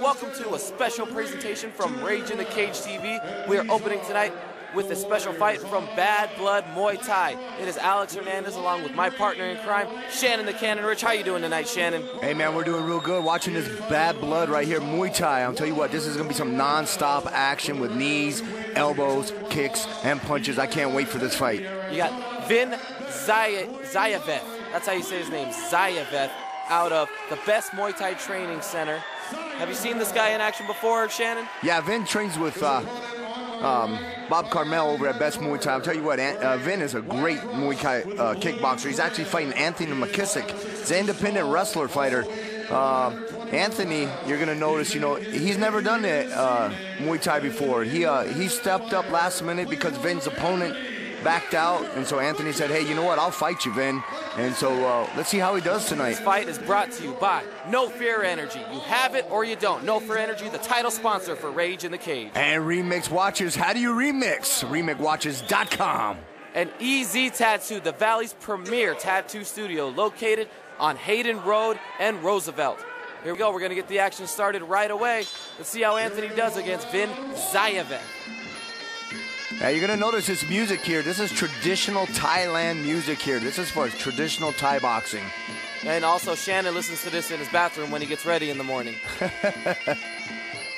welcome to a special presentation from Rage in the Cage TV. We are opening tonight with a special fight from Badblood Muay Thai. It is Alex Hernandez along with my partner in crime, Shannon the Cannon Rich. How you doing tonight, Shannon? Hey man, we're doing real good. Watching this bad blood right here, Muay Thai. I'll tell you what, this is gonna be some non-stop action with knees, elbows, kicks, and punches. I can't wait for this fight. You got Vin Zayev. That's how you say his name, Zayev, out of the Best Muay Thai Training Center. Have you seen this guy in action before, Shannon? Yeah, Vin trains with Bob Carmel over at Best Muay Thai. I'll tell you what, Vin is a great Muay Thai kickboxer. He's actually fighting Anthony McKissick. He's an independent wrestler fighter. Anthony, you're gonna notice, you know, he's never done Muay Thai before. He stepped up last minute because Vin's opponent backed out, and so Anthony said, hey, you know what, I'll fight you, Vin. And so let's see how he does tonight. This fight is brought to you by No Fear Energy. You have it or you don't. No Fear Energy, the title sponsor for Rage in the Cage. And Remix Watches, how do you remix? RemixWatches.com. And EZ Tattoo, the Valley's premier tattoo studio, located on Hayden Road and Roosevelt. Here we go, we're gonna get the action started right away. Let's see how Anthony does against Vin Zayev. Now you're gonna notice this music here. This is traditional Thailand music here. This is for traditional Thai boxing. And also Shannon listens to this in his bathroom when he gets ready in the morning.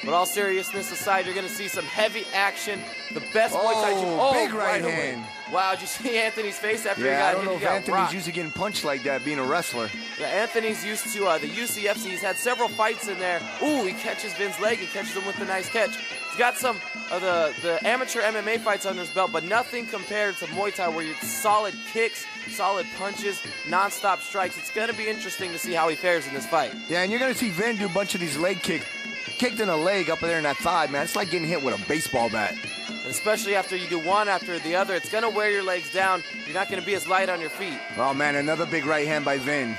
But all seriousness aside, you're gonna see some heavy action. The best Muay Thai gym. Oh, big right hand. Wow, did you see Anthony's face after he got I don't hit? know if Anthony's used to getting punched like that, being a wrestler. Yeah, Anthony's used to the UCFC. He's had several fights in there. Ooh, he catches Vin's leg and catches him with a nice catch. He's got some of the amateur MMA fights under his belt, but nothing compared to Muay Thai where you're solid kicks, solid punches, non-stop strikes. It's going to be interesting to see how he fares in this fight. Yeah, and you're going to see Vin do a bunch of these leg kicks. Kicked in a leg up there in that thigh, man. It's like getting hit with a baseball bat. And especially after you do one after the other, it's going to wear your legs down. You're not going to be as light on your feet. Oh, man, another big right hand by Vin.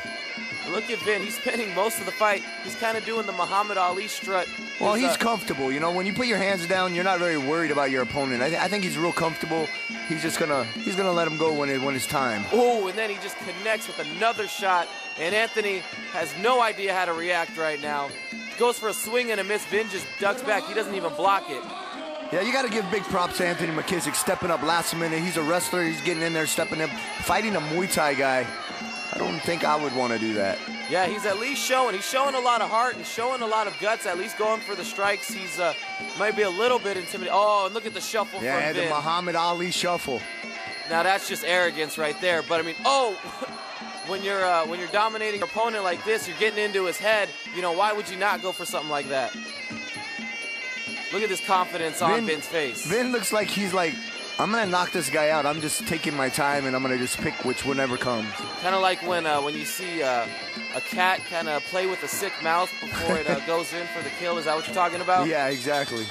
Look at Vin. He's spending most of the fight. He's kind of doing the Muhammad Ali strut. Well, he's comfortable. You know, when you put your hands down, you're not very worried about your opponent. I think he's real comfortable. He's just gonna let him go when it's time. Oh, and then he just connects with another shot, and Anthony has no idea how to react right now. Goes for a swing and a miss. Vin just ducks back. He doesn't even block it. Yeah, you got to give big props to Anthony McKissick stepping up last minute. He's a wrestler. He's getting in there, stepping up, fighting a Muay Thai guy. I don't think I would want to do that. Yeah, he's at least showing. He's showing a lot of heart and showing a lot of guts, at least going for the strikes. He's might be a little bit intimidated. Oh, and look at the shuffle from Vin. Yeah, the Muhammad Ali shuffle. Now that's just arrogance right there. But I mean, oh, when you're dominating your opponent like this, you're getting into his head. You know, why would you not go for something like that? Look at this confidence on Vin's face. Vin looks like he's like, I'm gonna knock this guy out. I'm just taking my time and I'm gonna just pick whenever comes. Kind of like when you see a cat kind of play with a sick mouse before it goes in for the kill. Is that what you're talking about? Yeah, exactly.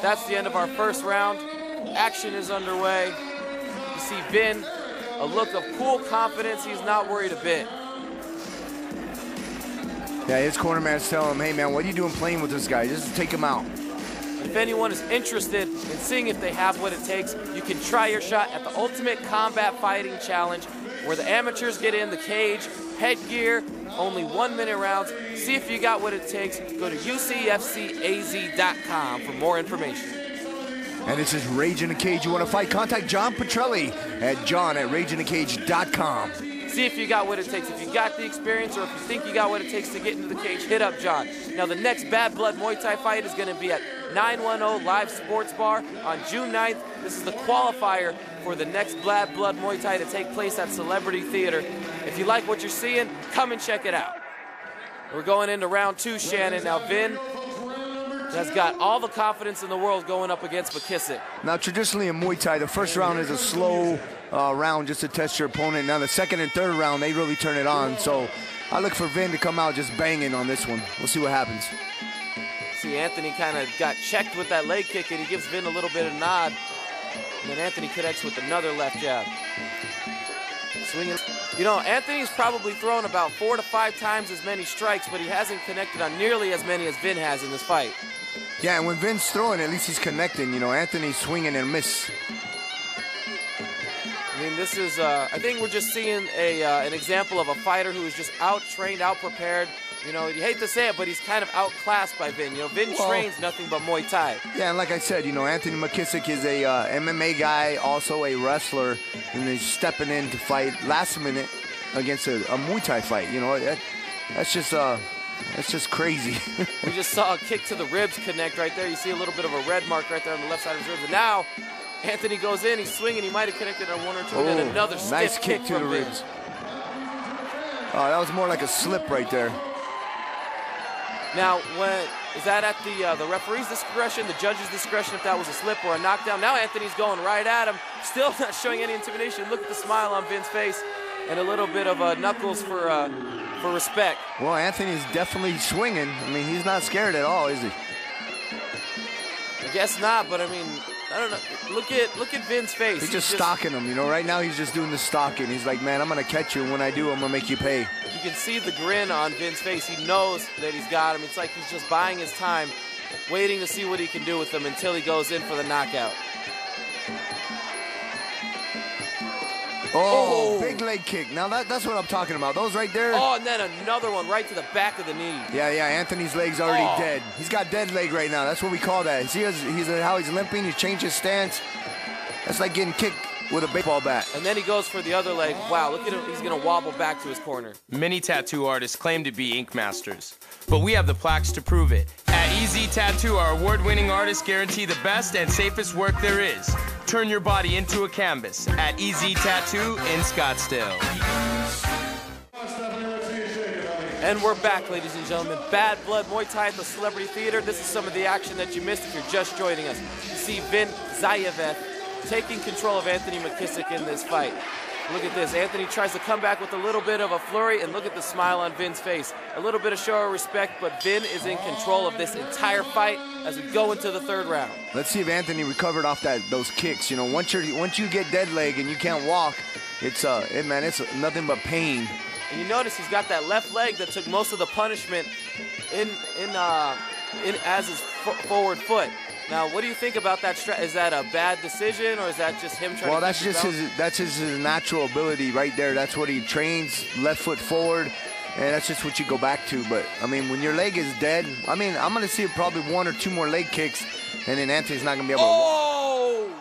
That's the end of our first round. Action is underway. You see Vin, a look of cool confidence. He's not worried a bit. Yeah, his corner man's telling him, hey man, what are you doing playing with this guy? Just take him out. If anyone is interested in seeing if they have what it takes, you can try your shot at the Ultimate Combat Fighting Challenge, where the amateurs get in the cage, headgear, only 1-minute rounds. See if you got what it takes. Go to UCFCAZ.com for more information. And this is Rage in the Cage. You want to fight? Contact John Petrelli at john@rageinthecage.com. See if you got what it takes. If you got the experience or if you think you got what it takes to get into the cage, hit up John. Now, the next Bad Blood Muay Thai fight is going to be at 910 Live Sports Bar on June 9th. This is the qualifier for the next Bad Blood Muay Thai to take place at Celebrity Theater. If you like what you're seeing, come and check it out. We're going into round 2, Shannon. Now, Vin has got all the confidence in the world going up against McKissick. Now, traditionally in Muay Thai, the first round is a slow round just to test your opponent. Now, the second and third round, they really turn it on. So I look for Vin to come out just banging on this one. We'll see what happens. See, Anthony kind of got checked with that leg kick, and he gives Vin a little bit of a nod. And then Anthony connects with another left jab. Swinging. You know, Anthony's probably thrown about 4 to 5 times as many strikes, but he hasn't connected on nearly as many as Vin has in this fight. Yeah, and when Vin's throwing, at least he's connecting. You know, Anthony's swinging and miss. I mean, this is, I think we're just seeing an example of a fighter who is just out-trained, out-prepared, You know, you hate to say it, but he's kind of outclassed by Vin. You know, Vin trains nothing but Muay Thai. Yeah, and like I said, you know, Anthony McKissick is a MMA guy, also a wrestler, and he's stepping in to fight last minute against a Muay Thai fight. You know, that's just crazy. We just saw a kick to the ribs connect right there. You see a little bit of a red mark right there on the left side of his ribs. And now Anthony goes in, he's swinging. He might have connected on one or two, and then another nice stiff kick to the ribs. Oh, that was more like a slip right there. Now, is that at the referee's discretion, the judge's discretion, if that was a slip or a knockdown? Now Anthony's going right at him, still not showing any intimidation. Look at the smile on Vin's face, and a little bit of knuckles for respect. Well, Anthony's definitely swinging. I mean, he's not scared at all, is he? I guess not, but I mean, I don't know. Look at Vin's face. He's just stalking him, you know. Right now, he's just doing the stalking. He's like, man, I'm gonna catch you, and when I do, I'm gonna make you pay. You can see the grin on Vin's face. He knows that he's got him. It's like he's just buying his time, waiting to see what he can do with him until he goes in for the knockout. Oh, big leg kick. Now that's what I'm talking about. Those right there. Oh, and then another one right to the back of the knee. Yeah, Anthony's leg's already dead. He's got dead leg right now. That's what we call that. See how he's limping? He changed his stance. That's like getting kicked with a baseball bat. And then he goes for the other leg. Wow, look at him. He's going to wobble back to his corner. Many tattoo artists claim to be ink masters, but we have the plaques to prove it. At EZ Tattoo, our award-winning artists guarantee the best and safest work there is. Turn your body into a canvas at EZ Tattoo in Scottsdale. And we're back, ladies and gentlemen. Bad Blood Muay Thai at the Celebrity Theater. This is some of the action that you missed if you're just joining us. You see Vin Zayev taking control of Anthony McKissick in this fight. Look at this. Anthony tries to come back with a little bit of a flurry, and look at the smile on Vin's face. A little bit of show of respect, but Vin is in control of this entire fight as we go into the third round. Let's see if Anthony recovered off those kicks. You know, once you get dead leg and you can't walk, it's nothing but pain. And you notice he's got that left leg that took most of the punishment in as his forward foot. Now, what do you think about that? Is that a bad decision, or is that just him trying? Well, to that's just his natural ability right there. That's what he trains, left foot forward, and that's just what you go back to. But I mean, when your leg is dead, I mean, I'm gonna see probably 1 or 2 more leg kicks, and then Anthony's not gonna be able to. Oh!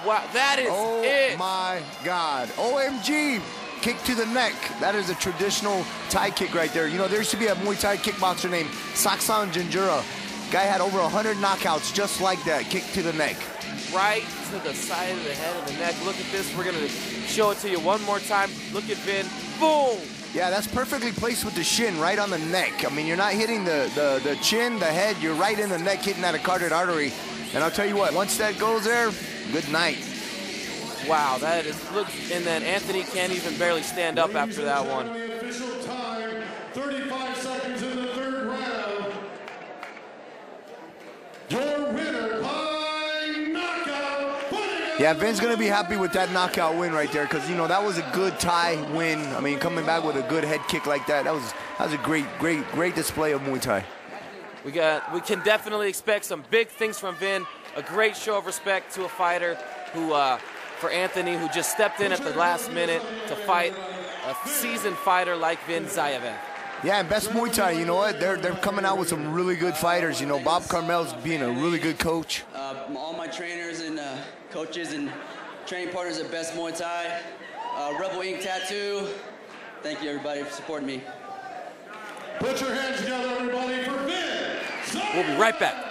Wow, that is it. Oh my God! OMG! Kick to the neck. That is a traditional Thai kick right there. You know, there used to be a Muay Thai kickboxer named Saksan Jinjura. Guy had over 100 knockouts just like that. Kick to the neck. Right to the side of the head of the neck. Look at this. We're going to show it to you one more time. Look at Vin. Boom! Yeah, that's perfectly placed with the shin right on the neck. I mean, you're not hitting the chin, the head. You're right in the neck, hitting that carotid artery. And I'll tell you what, once that goes there, good night. Wow, that is, look, and then Anthony can't even barely stand up after that one. Official time, 35 seconds in the third round. Your winner by knockout. Yeah, Vin's going to be happy with that knockout win right there because, you know, that was a good Thai win. I mean, coming back with a good head kick like that, that was a great display of Muay Thai. We can definitely expect some big things from Vin. A great show of respect to a fighter who, for Anthony, who just stepped in at the last minute to fight a seasoned fighter like Vin Zayev. Yeah, and Best Muay Thai, you know what? They're coming out with some really good fighters. You know, Bob Carmel's being a really good coach. All my trainers and coaches and training partners at Best Muay Thai, Rebel Ink Tattoo. Thank you, everybody, for supporting me. Put your hands together, everybody, for Vin Zayev. We'll be right back.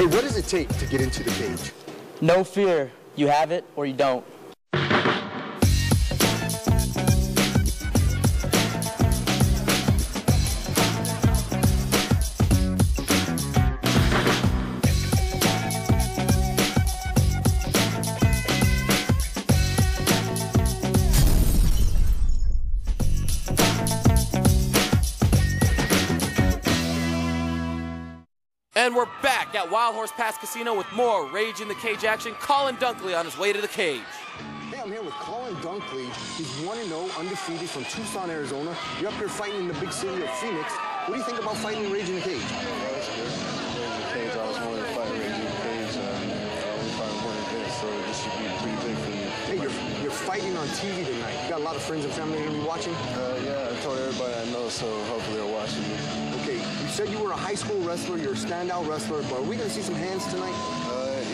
Hey, what does it take to get into the cage? No fear. You have it or you don't. And we're back at Wild Horse Pass Casino with more Rage in the Cage action. Colin Dunkley on his way to the cage. Hey, I'm here with Colin Dunkley. He's 1-0, undefeated from Tucson, Arizona. You're up here fighting in the big city of Phoenix. What do you think about fighting Rage in the Cage? That's good. Rage in the Cage, I always wanted to fight Rage in the Cage. We finally won this, so this should be pretty big for me. Hey, you're fighting on TV tonight. You got a lot of friends and family going to be watching? Yeah, I told everybody I know, so hopefully they're watching me. Okay, you said you were a high school wrestler, you're a standout wrestler, but are we going to see some hands tonight?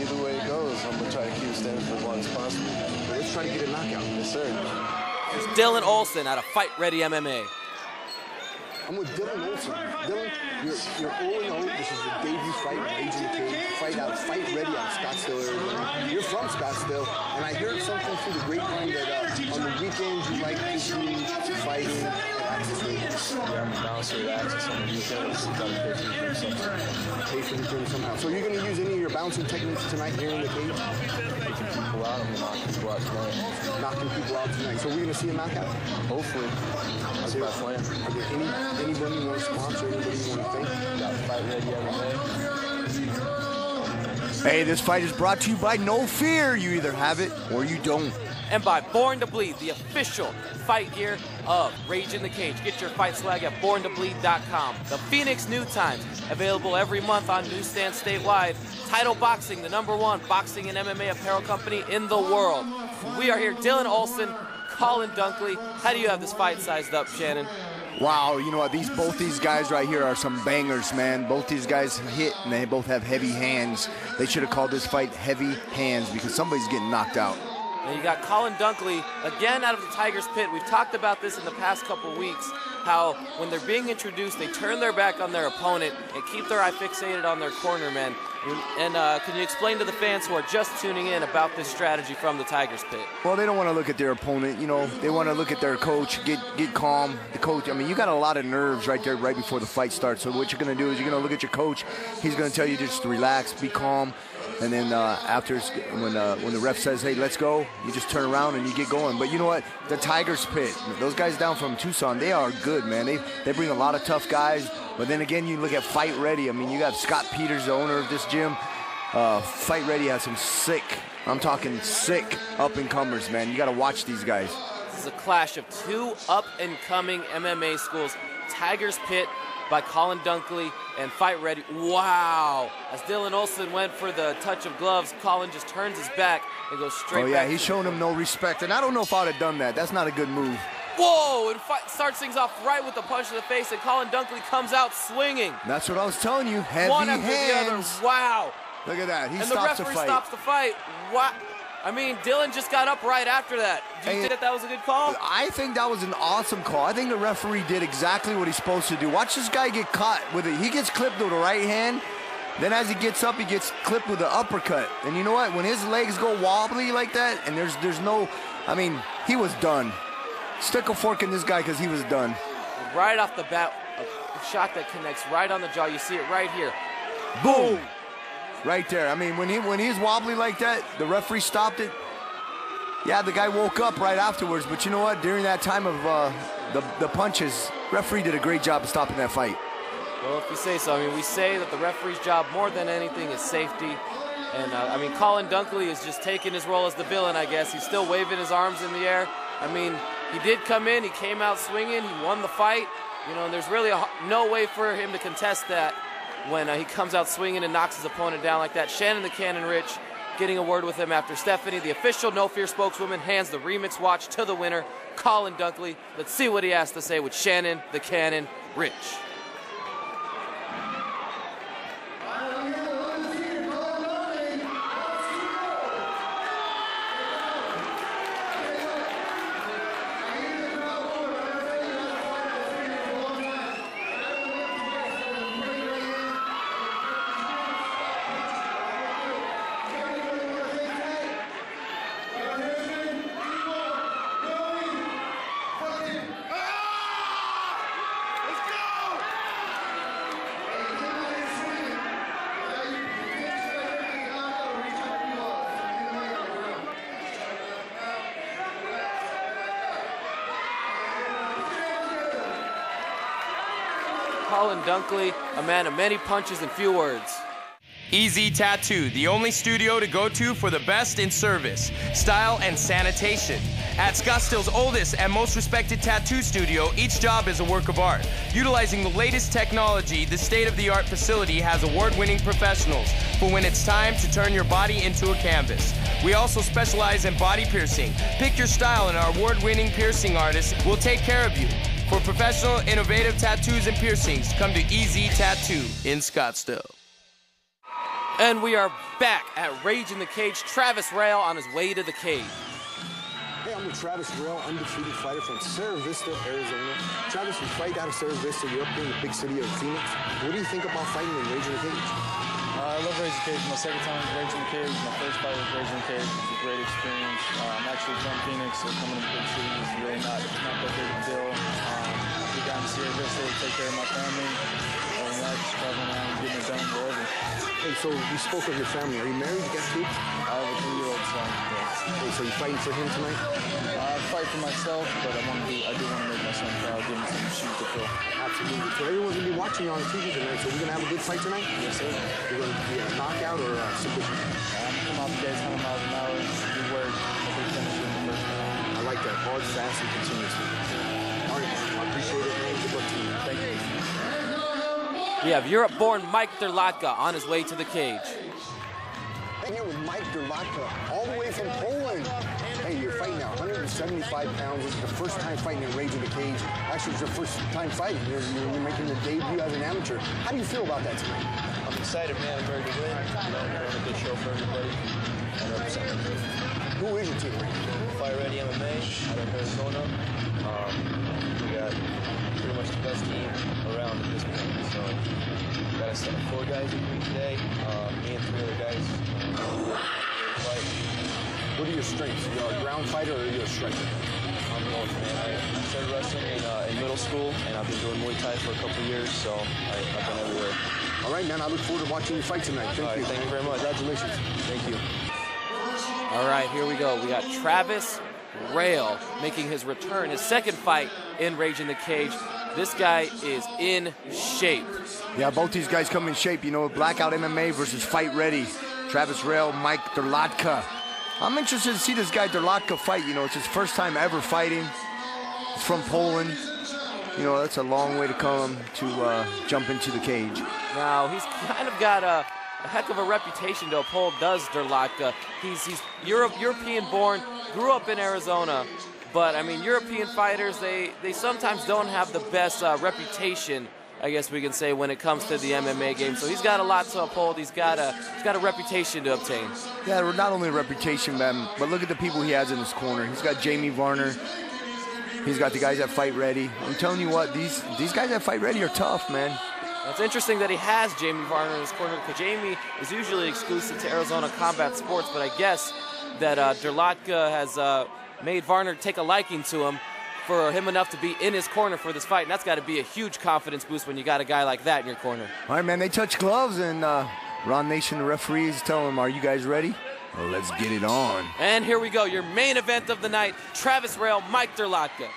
Either way it goes, I'm going to try to keep standing for as long as possible. Well, let's try to get a knockout. Yes, sir. Here's Dylan Olson out of Fight Ready MMA. I'm with Dylan Olson. Dylan, you're 0-0. This is the debut fight, Rage in the Cage. Fight out of Fight Ready out of Scottsdale, Arizona. You're from Scottsdale, and I heard something through the grapevine that on the weekends you like fishing, fighting, and access racing. Yeah, I'm a bouncer at Access on the weekends. Got to pay for the gym somehow. Pay for the gym somehow. So you're going to use any of your bouncing techniques tonight here in the cage? Taking people out, I'm knocking people out tonight. Knocking people out tonight. So we're going to see a knockout? Hopefully. That's my plan. Are there anybody you want to sponsor, anybody you want to thank? Got Fight Ready MMA. Hey, this fight is brought to you by No Fear. You either have it or you don't. And by Born to Bleed, the official fight gear of Rage in the Cage. Get your fight swag at borntobleed.com. The Phoenix New Times, available every month on newsstands statewide. Title Boxing, the #1 boxing and MMA apparel company in the world. We are here, Dylan Olson, Colin Dunkley. How do you have this fight sized up, Shannon? Wow, you know what? Both these guys right here are some bangers, man. Both these guys hit, and they both have heavy hands. They should have called this fight Heavy Hands because somebody's getting knocked out. And you got Colin Dunkley, again out of the Tiger's Pit. We've talked about this in the past couple weeks, how when they're being introduced, they turn their back on their opponent and keep their eye fixated on their corner men. And can you explain to the fans who are just tuning in about this strategy from the Tiger's Pit? Well, they don't want to look at their opponent. You know, they want to look at their coach, get calm. The coach, I mean, you got a lot of nerves right there right before the fight starts. So what you're going to do is you're going to look at your coach. He's going to tell you just to relax, be calm. And then after, when the ref says, hey, let's go, you just turn around and you get going. But you know what? The Tiger's Pit, those guys down from Tucson, they are good, man. They bring a lot of tough guys. But then again, you look at Fight Ready. I mean, you got Scott Peters, the owner of this gym. Fight Ready has some sick, I'm talking sick up-and-comers, man. You got to watch these guys. This is a clash of two up-and-coming MMA schools. Tiger's Pit by Colin Dunkley and Fight Ready. Wow. As Dylan Olson went for the touch of gloves, Colin just turns his back and goes straight back. Oh, yeah, he's showing him no respect. And I don't know if I would have done that. That's not a good move. Whoa, and starts things off right with the punch to the face, and Colin Dunkley comes out swinging. That's what I was telling you. Heavy One after hands. the other. Wow. Look at that. He and stops the the referee fight. stops the fight. What? I mean, Dylan just got up right after that. Do you think that was a good call? I think that was an awesome call. I think the referee did exactly what he's supposed to do. Watch this guy get caught with it. He gets clipped with the right hand. Then as he gets up, he gets clipped with the uppercut. And you know what? When his legs go wobbly like that, and there's no, I mean, he was done. Stick a fork in this guy because he was done. Right off the bat, a shot that connects right on the jaw. You see it right here. Boom. Right there. I mean, when he's wobbly like that, the referee stopped it. Yeah, the guy woke up right afterwards. But you know what? During that time of the punches, referee did a great job of stopping that fight. Well, if you say so. I mean, we say that the referee's job more than anything is safety. And, I mean, Colin Dunkley is just taking his role as the villain, I guess. He's still waving his arms in the air. I mean, he did come in. He came out swinging. He won the fight. You know, and there's really no way for him to contest that when he comes out swinging and knocks his opponent down like that. Shannon the Cannon Ritc getting a word with him after Stephanie, the official No Fear spokeswoman, hands the remix watch to the winner, Colin Dunkley. Let's see what he has to say with Shannon the Cannon Ritc. Colin Dunkley, a man of many punches and few words. EZ Tattoo, the only studio to go to for the best in service, style, and sanitation. At Scottsdale's oldest and most respected tattoo studio, each job is a work of art. Utilizing the latest technology, the state-of-the-art facility has award-winning professionals for when it's time to turn your body into a canvas. We also specialize in body piercing. Pick your style and our award-winning piercing artists will take care of you. For professional, innovative tattoos and piercings, come to EZ Tattoo in Scottsdale. And we are back at Rage in the Cage. Travis Rail on his way to the cage. Hey, I'm with Travis Rail, undefeated fighter from Cerro Vista, Arizona. Travis, you fight out of Cerro Vista. You're up there in the big city of Phoenix. What do you think about fighting in Rage in the Cage? I love Rage in the Cage. My second time Rage in the Cage. My first fight was Rage in the Cage. It was a great experience. I'm actually from Phoenix, so coming to the big city is really not that big of a deal. I'll be down to Cerro Vista to take care of my family. Just traveling around, getting it done wherever. Hey, so you spoke of your family. Are you married? You got kids? I have a 3-year-old son. Yeah. Hey, so you fighting for him tonight? I fight for myself, but I do want to make my son proud, give him some shoes to fill. Absolutely. So everyone's going to be watching you on TV tonight, so we're going to have a good fight tonight? Yes, sir. You're going to be a knockout or a submission? I'm come out the gates 100 miles an hour, do work, hopefully finish in the first round. I like that. Hard, fast, and continuously. All right, I appreciate it, man. Good luck to you. Thank you. We have Europe-born Mike Derlatka on his way to the cage. Hey, here with Mike Derlatka, all the way from Poland. Hey, you're fighting now 175 pounds. This is the first time fighting in Rage in the Cage. Actually, it's your first time fighting. You're making your debut as an amateur. How do you feel about that tonight? I'm excited, man. I'm ready to win. Put on a good show for everybody. And represent. Who is your team right now? Fight Ready MMA out of Arizona. We got pretty much the best team around at this point. So, got a set of 4 guys with me today. Me and 3 other guys. What are your strengths? You're a ground fighter or are you a striker? I'm both, man. I started wrestling in middle school, and I've been doing Muay Thai for a couple years, so I've been everywhere. All right, man. I look forward to watching you fight tonight. Thank you. Thank you very much. Congratulations. Thank you. All right, here we go. We got Travis Rail making his return, his second fight in Rage in the Cage. This guy is in shape. Yeah, both these guys come in shape. You know, Blackout MMA versus Fight Ready. Travis Rail, Mike Derlatka. I'm interested to see this guy Derlatka fight. You know, it's his first time ever fighting. He's from Poland. You know, that's a long way to come to jump into the cage. Now, he's kind of got a heck of a reputation to uphold, does Derlatka. He's European-born, grew up in Arizona. But, I mean, European fighters, they sometimes don't have the best reputation, I guess we can say, when it comes to the MMA game. So he's got a lot to uphold. He's got a reputation to obtain. Yeah, not only a reputation, man, but look at the people he has in his corner. He's got Jamie Varner. He's got the guys that Fight Ready. I'm telling you what, these guys that Fight Ready are tough, man. It's interesting that he has Jamie Varner in his corner, because Jamie is usually exclusive to Arizona Combat Sports, but I guess that Derlatka has made Varner take a liking to him for him enough to be in his corner for this fight, and that's got to be a huge confidence boost when you got a guy like that in your corner. All right, man, they touch gloves, and Ron Nation, the referee, is telling them, are you guys ready? Well, let's get it on. And here we go, your main event of the night, Travis Rail, Mike Derlatka.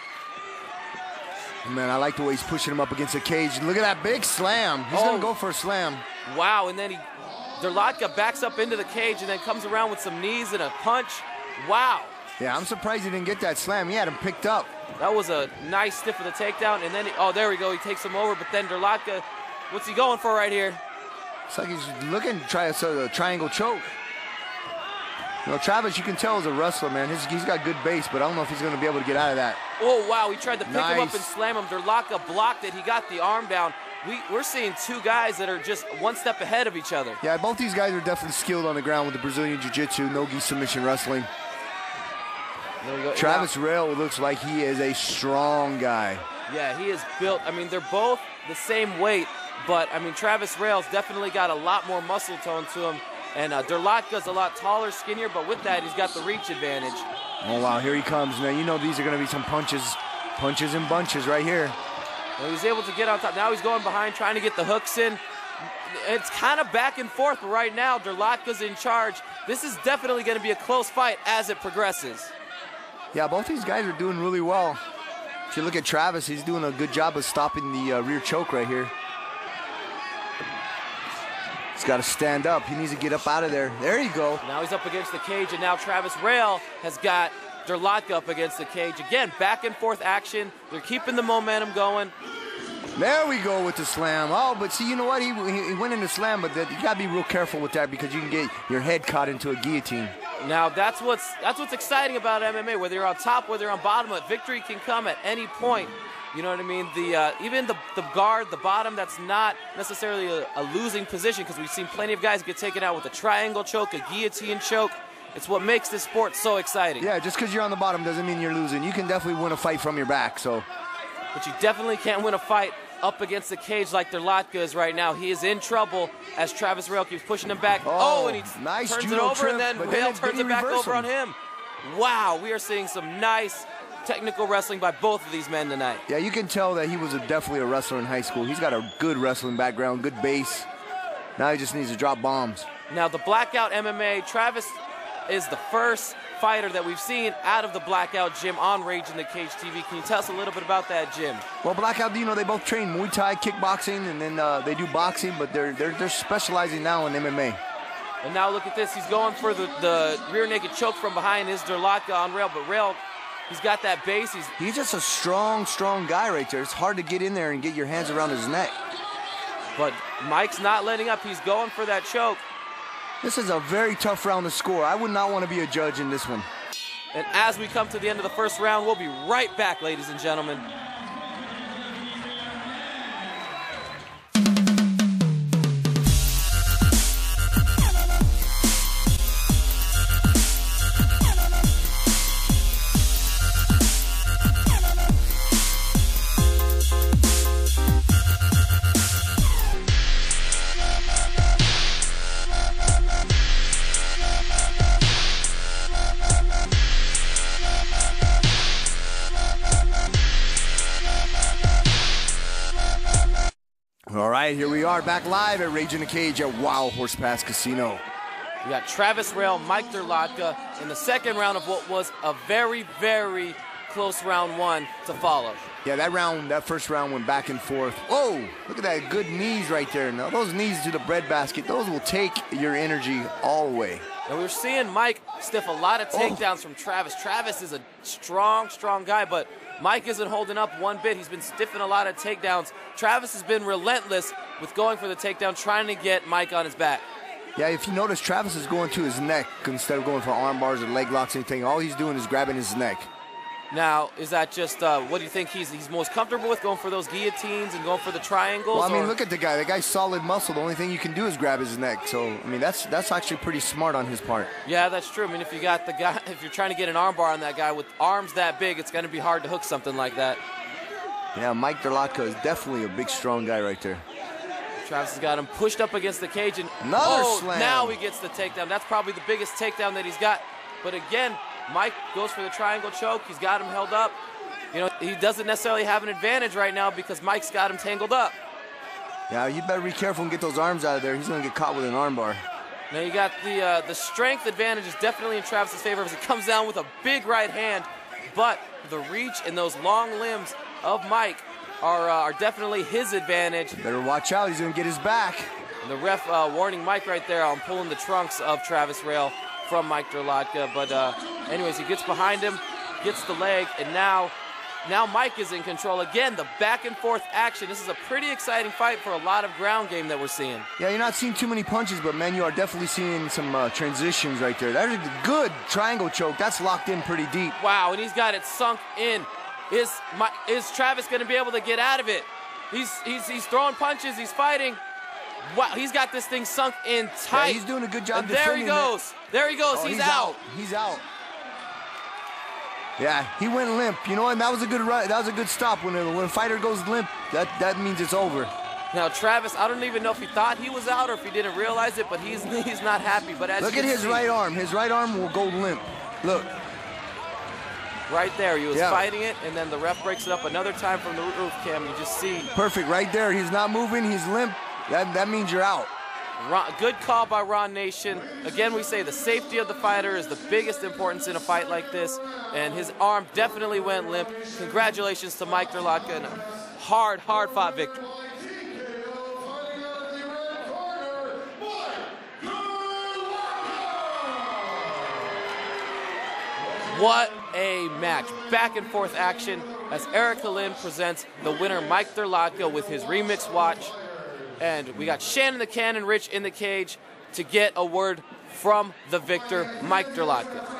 Man, I like the way he's pushing him up against the cage. Look at that big slam. He's going to go for a slam. Wow, and then Derlatka backs up into the cage and then comes around with some knees and a punch. Wow. Yeah, I'm surprised he didn't get that slam. He had him picked up. That was a nice stiff of the takedown, and then, there we go, he takes him over, but then Derlatka, what's he going for right here? It's like he's looking to try a triangle choke. You know, Travis, you can tell, is a wrestler, man. He's got good base, but I don't know if he's going to be able to get out of that. Oh, wow, he tried to pick him up and slam him. Derlatka blocked it. He got the arm down. We're seeing 2 guys that are just one step ahead of each other. Yeah, both these guys are definitely skilled on the ground with the Brazilian Jiu-Jitsu, no-gi submission wrestling. There we go. Travis Rail looks like he is a strong guy. Yeah, he is built. I mean, they're both the same weight, but, I mean, Travis Rail's definitely got a lot more muscle tone to him. And Derlatka's a lot taller, skinnier, but with that, he's got the reach advantage. Oh, wow, here he comes. Now, you know these are going to be some punches and bunches right here. Well, he was able to get on top. Now he's going behind, trying to get the hooks in. It's kind of back and forth, but right now, Derlatka's in charge. This is definitely going to be a close fight as it progresses. Yeah, both these guys are doing really well. If you look at Travis, he's doing a good job of stopping the rear choke right here. He's got to stand up. He needs to get up out of there. There you go. Now he's up against the cage, and now Travis Rail has got Ritc up against the cage. Again, back and forth action. They're keeping the momentum going. There we go with the slam. Oh, but see, you know what? He went in the slam, but you got to be real careful with that because you can get your head caught into a guillotine. Now that's what's exciting about MMA. Whether you're on top, whether you're on bottom, victory can come at any point. You know what I mean? Even the guard, the bottom, that's not necessarily a losing position because we've seen plenty of guys get taken out with a triangle choke, a guillotine choke. It's what makes this sport so exciting. Yeah, just because you're on the bottom doesn't mean you're losing. You can definitely win a fight from your back. But you definitely can't win a fight up against the cage like Ritc is right now. He is in trouble as Travis Rail keeps pushing him back. Oh, and he turns it over, and then Rail turns it back over on him. Wow, we are seeing some nice technical wrestling by both of these men tonight. Yeah, you can tell that he was definitely a wrestler in high school. He's got a good wrestling background, good base. Now he just needs to drop bombs. Now the Blackout MMA, Travis is the first fighter that we've seen out of the Blackout gym on Rage in the Cage TV. Can you tell us a little bit about that gym? Well, Blackout, you know, they both train Muay Thai, kickboxing, and then they do boxing, but they're specializing now in MMA. And now look at this. He's going for the rear naked choke from behind his Ritc on Rail, but Rail, he's got that base. He's just a strong guy right there. It's hard to get in there and get your hands around his neck. But Mike's not letting up. He's going for that choke. This is a very tough round to score. I would not want to be a judge in this one. And as we come to the end of the first round, we'll be right back, ladies and gentlemen. Here we are back live at Rage in the Cage at Wild Horse Pass Casino. We got Travis Rail, Mike Ritc in the second round of what was a very, very close round one to follow. Yeah, that first round went back and forth. Whoa, look at that good knees right there. Now those knees to the breadbasket, those will take your energy all the way. And we're seeing Mike stiff a lot of takedowns from Travis. Travis is a strong guy, but Mike isn't holding up one bit. He's been stiffing a lot of takedowns. Travis has been relentless with going for the takedown, trying to get Mike on his back. Yeah, if you notice, Travis is going to his neck instead of going for arm bars or leg locks or anything. All he's doing is grabbing his neck. Now, is that just, what do you think he's most comfortable with, going for those guillotines and going for the triangles? Well, I mean, look at the guy. The guy's solid muscle. The only thing you can do is grab his neck. So, I mean, that's actually pretty smart on his part. Yeah, that's true. I mean, if you're trying to get an arm bar on that guy with arms that big, it's going to be hard to hook something like that. Yeah, Mike Ritc is definitely a big, strong guy right there. Travis has got him pushed up against the cage, and another slam. Now he gets the takedown. That's probably the biggest takedown that he's got. But again, Mike goes for the triangle choke. He's got him held up. You know, he doesn't necessarily have an advantage right now because Mike's got him tangled up. Yeah, you better be careful and get those arms out of there. He's going to get caught with an arm bar. Now you got the strength advantage is definitely in Travis's favor as he comes down with a big right hand, but the reach and those long limbs of Mike are definitely his advantage. Better watch out. He's going to get his back. And the ref warning Mike right there on pulling the trunks of Travis Rail from Mike Ritc. But anyways, he gets behind him, gets the leg, and now Mike is in control. Again, the back and forth action. This is a pretty exciting fight for a lot of ground game that we're seeing. Yeah, you're not seeing too many punches, but man, you are definitely seeing some transitions right there. That is a good triangle choke. That's locked in pretty deep. Wow, and he's got it sunk in. Is Travis going to be able to get out of it? He's throwing punches. He's fighting. Wow, he's got this thing sunk in tight. Yeah, he's doing a good job. And there he goes. There he goes. Oh, he's out. He's out. Yeah, he went limp. You know what? That was a good run. That was a good stop. When a fighter goes limp, that means it's over. Now Travis, I don't even know if he thought he was out or if he didn't realize it, but he's not happy. But as look at his right arm. His right arm will go limp. Look. Right there, he was fighting it, and then the ref breaks it up another time from the roof cam. You just see. Perfect, right there. He's not moving. He's limp. That means you're out. Good call by Ron Nation. Again, we say the safety of the fighter is the biggest importance in a fight like this, and his arm definitely went limp. Congratulations to Mike Ritc and a hard-fought victory. What a match. Back and forth action as Erica Lynn presents the winner, Mike Derlatka, with his remix watch. And we got Shannon the Cannon Rich in the cage to get a word from the victor, Mike Derlatka.